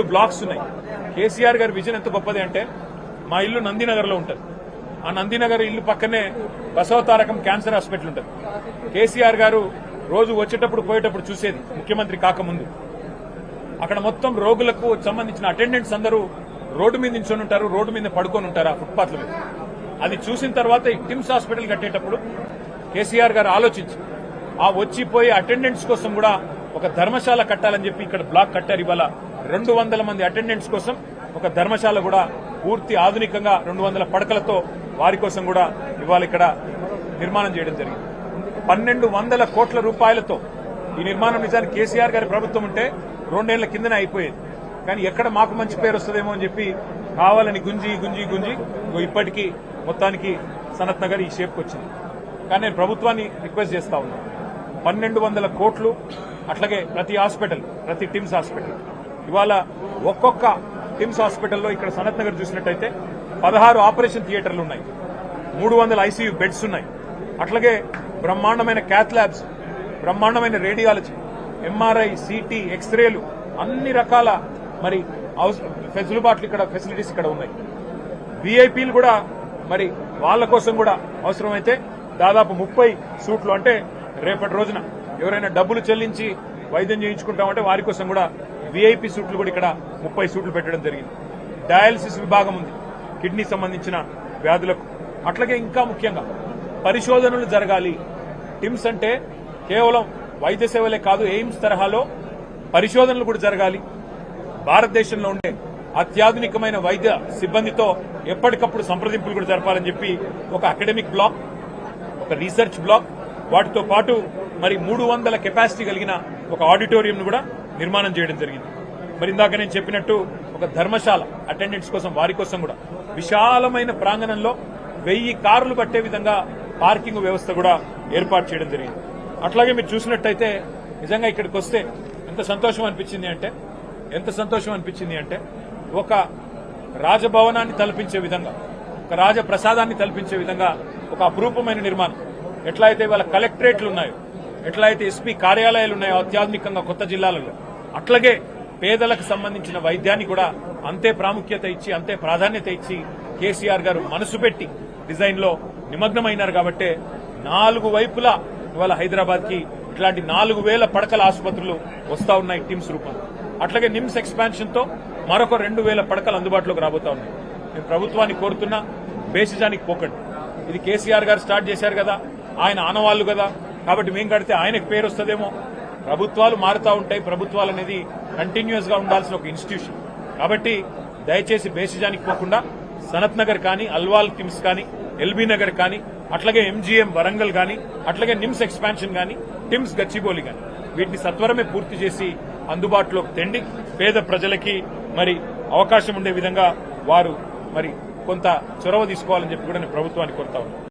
2 blocks ఉన్నాయి. కేసీఆర్ గారి vision ఎంత గొప్పది అంటే, మా ఇల్లు నందినగర్లో ఉంటుంది. ఆ నందినగర్ ఇల్లు పక్కనే బసవతారకం క్యాన్సర్ హాస్పిటల్ ఉంటుంది. కేసీఆర్ గారు రోజు వచ్చేటప్పుడు పోయేటప్పుడు చూసేది ముఖ్యమంత్రి కాకముందు. అక్కడ మొత్తం రోగులకు సంబంధించిన అటెండెంట్స్ అందరూ రోడ్డు మీద నించొని ఉంటారు, రోడ్డు మీద పడుకొని ఉంటారు ఆ ఫుట్పాత్ల మీద. అది చూసిన తర్వాత ఈ టిమ్స్ హాస్పిటల్ కట్టేటప్పుడు కేసీఆర్ గారు ఆలోచించి ఆ వచ్చిపోయే అటెండెంట్స్ కోసం కూడా ఒక ధర్మశాల కట్టాలని చెప్పి ఇక్కడ బ్లాక్ కట్టారు. ఇవాళ 200 మంది అటెండెంట్స్ కోసం ఒక ధర్మశాల కూడా పూర్తి ఆధునికంగా 200 పడకలతో వారి కోసం కూడా ఇవాళ ఇక్కడ నిర్మాణం చేయడం జరిగింది. 1200 కోట్ల రూపాయలతో ఈ నిర్మాణం నిజానికి కేసీఆర్ గారి ప్రభుత్వం ఉంటే 2 ఏళ్ల కిందనే అయిపోయేది. కానీ ఎక్కడ మాకు మంచి పేరు వస్తుందేమో అని చెప్పి కావాలని గుంజి ఇప్పటికీ మొత్తానికి సనత్ నగర్ ఈ షేప్కి వచ్చింది. కానీ నేను ప్రభుత్వాన్ని రిక్వెస్ట్ చేస్తా ఉన్నాను, 1200 కోట్లు అట్లాగే ప్రతి హాస్పిటల్, ప్రతి టిమ్స్ హాస్పిటల్ ఇవాళ ఒక్కొక్క టిమ్స్ హాస్పిటల్లో ఇక్కడ సనత్ నగర్ చూసినట్టయితే 16 ఆపరేషన్ థియేటర్లు ఉన్నాయి, 300 ఐసీయూ బెడ్స్ ఉన్నాయి. అట్లాగే బ్రహ్మాండమైన క్యాత్ ల్యాబ్స్, బ్రహ్మాండమైన రేడియాలజీ, ఎంఆర్ఐ, సిటీ, ఎక్స్రేలు, అన్ని రకాల మరి ఫెసిలిటీస్ ఇక్కడ ఉన్నాయి. వీఐపీలు కూడా మరి వాళ్ళ కోసం కూడా అవసరమైతే దాదాపు 30 సూట్లు, అంటే రేపటి రోజున ఎవరైనా డబ్బులు చెల్లించి వైద్యం చేయించుకుంటామంటే వారి కోసం కూడా వీఐపీ సూట్లు కూడా ఇక్కడ 30 సూట్లు పెట్టడం జరిగింది. డయాలసిస్ విభాగం ఉంది కిడ్నీ సంబంధించిన వ్యాధులకు. అట్లాగే ఇంకా ముఖ్యంగా పరిశోధనలు జరగాలి. టిమ్స్ అంటే కేవలం వైద్య సేవలే కాదు, ఎయిమ్స్ తరహాలో పరిశోధనలు కూడా జరగాలి. భారతదేశంలో ఉండే అత్యాధునికమైన వైద్య సిబ్బందితో ఎప్పటికప్పుడు సంప్రదింపులు కూడా జరపాలని చెప్పి ఒక అకాడమిక్ బ్లాక్, ఒక రీసెర్చ్ బ్లాక్, వాటితో పాటు మరి 300 కెపాసిటీ కలిగిన ఒక ఆడిటోరియంను కూడా నిర్మాణం చేయడం జరిగింది. మరి ఇందాక నేను చెప్పినట్టు ఒక ధర్మశాల అటెండెంట్స్ కోసం, వారి కోసం కూడా విశాలమైన ప్రాంగణంలో 1000 కార్లు పట్టే విధంగా పార్కింగ్ వ్యవస్థ కూడా ఏర్పాటు చేయడం జరిగింది. అట్లాగే మీరు చూసినట్టయితే నిజంగా ఇక్కడికి వస్తే ఎంత సంతోషం అనిపించింది అంటే ఒక రాజభవనాన్ని తలపించే విధంగా, ఒక రాజప్రసాదాన్ని తలపించే విధంగా ఒక అపురూపమైన నిర్మాణం. ఎట్లా అయితే ఇవాళ కలెక్టరేట్లు ఉన్నాయో, ఎట్లా అయితే ఎస్పీ కార్యాలయాలు ఉన్నాయో అత్యాధునికంగా కొత్త జిల్లాలలో, అట్లాగే పేదలకు సంబంధించిన వైద్యాన్ని కూడా అంతే ప్రాముఖ్యత ఇచ్చి, అంతే ప్రాధాన్యత ఇచ్చి కేసీఆర్ గారు మనసు పెట్టి డిజైన్ లో నిమగ్నమైనారు. కాబట్టి 4 వైపులా ఇవాళ హైదరాబాద్ కి ఇట్లాంటి 4000 పడకల ఆసుపత్రులు వస్తా ఉన్నాయి టిమ్స్ రూపంలో. అట్లాగే నిమ్స్ ఎక్స్పాన్షన్ తో మరొక 2000 పడకలు అందుబాటులోకి రాబోతా ఉన్నాయి. నేను ప్రభుత్వాన్ని కోరుతున్నా, బేసిజానికి పోకండి. ఇది కేసీఆర్ గారు స్టార్ట్ చేశారు కదా, ఆయన ఆనవాళ్లు కదా, కాబట్టి మేం కడితే ఆయనకు పేరు వస్తుందేమో. ప్రభుత్వాలు మారుతూ ఉంటాయి. ప్రభుత్వాలు అనేది కంటిన్యూస్ గా ఉండాల్సిన ఒక ఇన్స్టిట్యూషన్. కాబట్టి దయచేసి బేసిజానికి పోకుండా సనత్ నగర్ కానీ, అల్వాల్ టిమ్స్ కానీ, ఎల్బీ నగర్ కానీ, అట్లాగే ఎంజీఎం వరంగల్ కానీ, అట్లాగే నిమ్స్ ఎక్స్పాన్షన్ కానీ, టిమ్స్ గచ్చిబౌలి కానీ, వీటిని సత్వరమే పూర్తి చేసి అందుబాటులోకి తెండి పేద ప్రజలకి మరి అవకాశం ఉండే విధంగా వారు మరి కొంత చొరవ తీసుకోవాలని చెప్పి కూడా నేను ప్రభుత్వాన్ని కోరుతా ఉన్నాను.